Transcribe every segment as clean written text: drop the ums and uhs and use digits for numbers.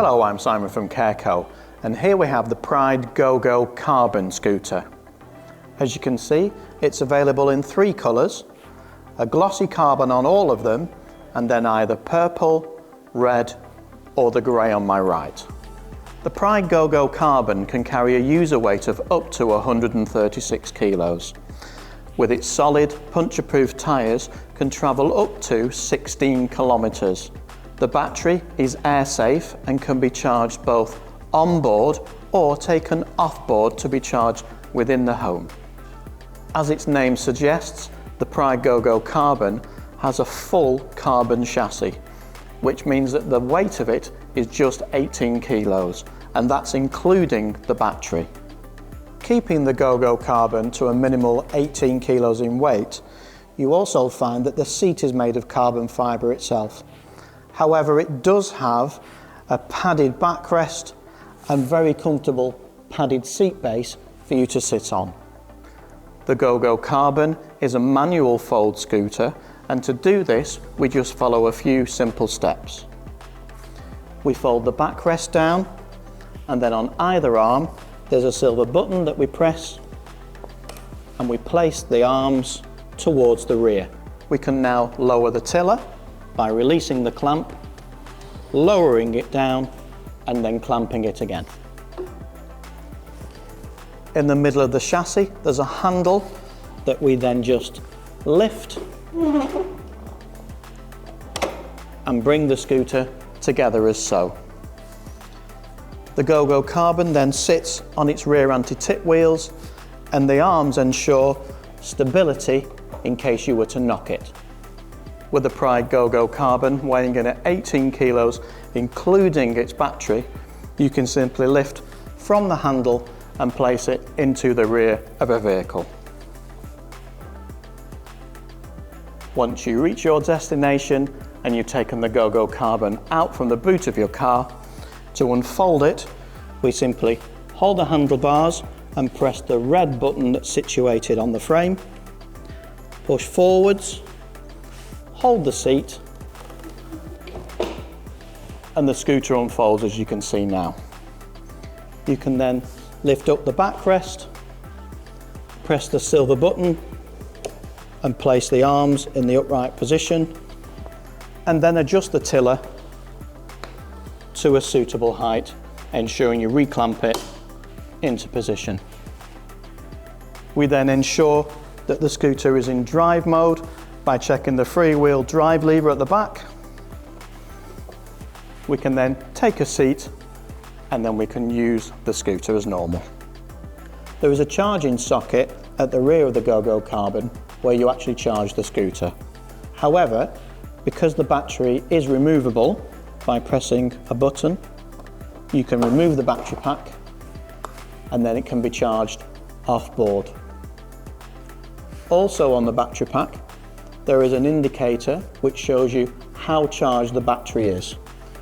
Hello, I'm Simon from CareCo, and here we have the Pride GoGo carbon scooter. As you can see, it's available in 3 colours, a glossy carbon on all of them, and then either purple, red or the grey on my right. The Pride GoGo carbon can carry a user weight of up to 136 kilos. With its solid, puncture-proof tyres, can travel up to 16 kilometres. The battery is air-safe and can be charged both on board or taken off board to be charged within the home. As its name suggests, the Pride GoGo carbon has a full carbon chassis, which means that the weight of it is just 18 kilos, and that's including the battery. Keeping the GoGo carbon to a minimal 18 kilos in weight, you also find that the seat is made of carbon fibre itself. However, it does have a padded backrest and very comfortable padded seat base for you to sit on. The GoGo carbon is a manual fold scooter, and to do this we just follow a few simple steps. We fold the backrest down, and then on either arm there's a silver button that we press, and we place the arms towards the rear. We can now lower the tiller by releasing the clamp, lowering it down and then clamping it again. In the middle of the chassis there's a handle that we then just lift and bring the scooter together as so. The GoGo carbon then sits on its rear anti-tip wheels, and the arms ensure stability in case you were to knock it. With the Pride GoGo carbon weighing in at 18 kilos, including its battery, you can simply lift from the handle and place it into the rear of a vehicle. Once you reach your destination and you've taken the GoGo carbon out from the boot of your car, to unfold it, we simply hold the handlebars and press the red button that's situated on the frame, push forwards, hold the seat, and the scooter unfolds as you can see now. You can then lift up the backrest, press the silver button and place the arms in the upright position, and then adjust the tiller to a suitable height, ensuring you reclamp it into position. We then ensure that the scooter is in drive mode by checking the freewheel drive lever at the back. We can then take a seat and then we can use the scooter as normal. There is a charging socket at the rear of the GoGo carbon where you actually charge the scooter. However, because the battery is removable by pressing a button, you can remove the battery pack and then it can be charged off board. Also on the battery pack there is an indicator which shows you how charged the battery is.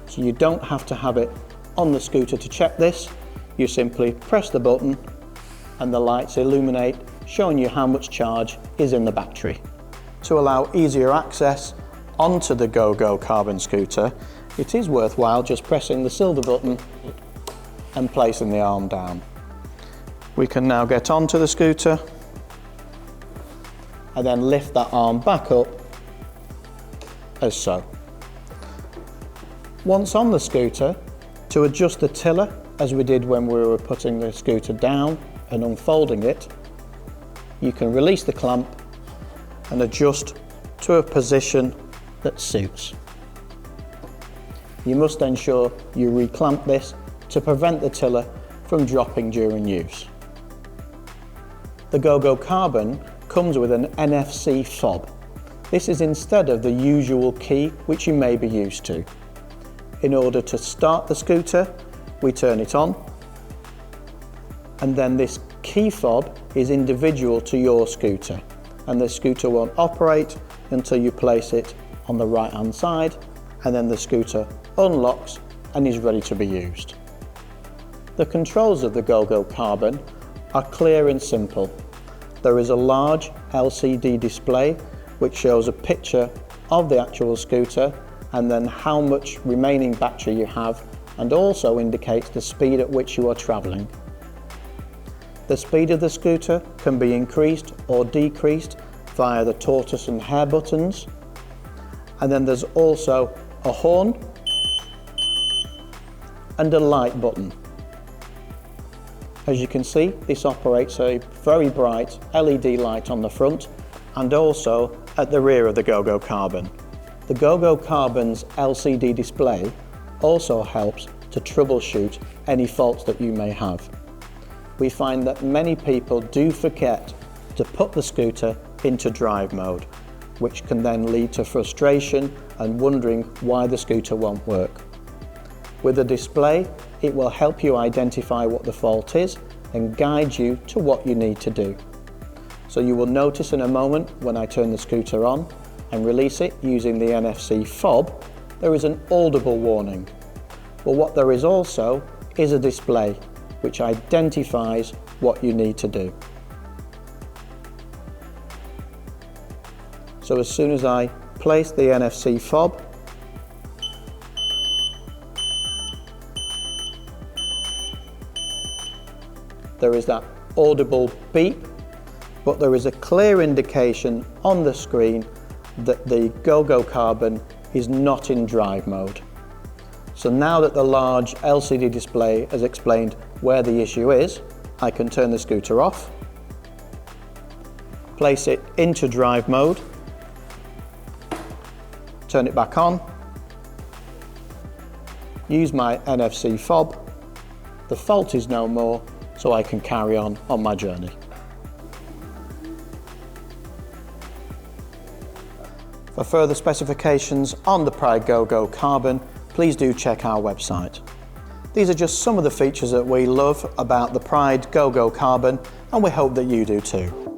So you don't have to have it on the scooter to check this. You simply press the button and the lights illuminate, showing you how much charge is in the battery. To allow easier access onto the GoGo carbon scooter, it is worthwhile just pressing the silver button and placing the arm down. We can now get onto the scooter and then lift that arm back up as so. Once on the scooter, to adjust the tiller as we did when we were putting the scooter down and unfolding it, you can release the clamp and adjust to a position that suits. You must ensure you reclamp this to prevent the tiller from dropping during use. The GoGo carbon comes with an NFC fob. This is instead of the usual key which you may be used to. In order to start the scooter, we turn it on, and then this key fob is individual to your scooter, and the scooter won't operate until you place it on the right hand side, and then the scooter unlocks and is ready to be used. The controls of the GoGo carbon are clear and simple. There is a large LCD display which shows a picture of the actual scooter and then how much remaining battery you have and also indicates the speed at which you are travelling. The speed of the scooter can be increased or decreased via the tortoise and hare buttons, and then there's also a horn and a light button. As you can see, this operates a very bright LED light on the front and also at the rear of the GoGo Carbon. The GoGo Carbon's LCD display also helps to troubleshoot any faults that you may have. We find that many people do forget to put the scooter into drive mode, which can then lead to frustration and wondering why the scooter won't work. With the display, it will help you identify what the fault is and guide you to what you need to do. So you will notice in a moment when I turn the scooter on and release it using the NFC fob, there is an audible warning. But what there is also is a display which identifies what you need to do. So as soon as I place the NFC fob, there is that audible beep, but there is a clear indication on the screen that the GoGo Carbon is not in drive mode. So now that the large LCD display has explained where the issue is, I can turn the scooter off, place it into drive mode, turn it back on, use my NFC fob, the fault is no more, so I can carry on my journey. For further specifications on the Pride GoGo Carbon, please do check our website. These are just some of the features that we love about the Pride GoGo Carbon, and we hope that you do too.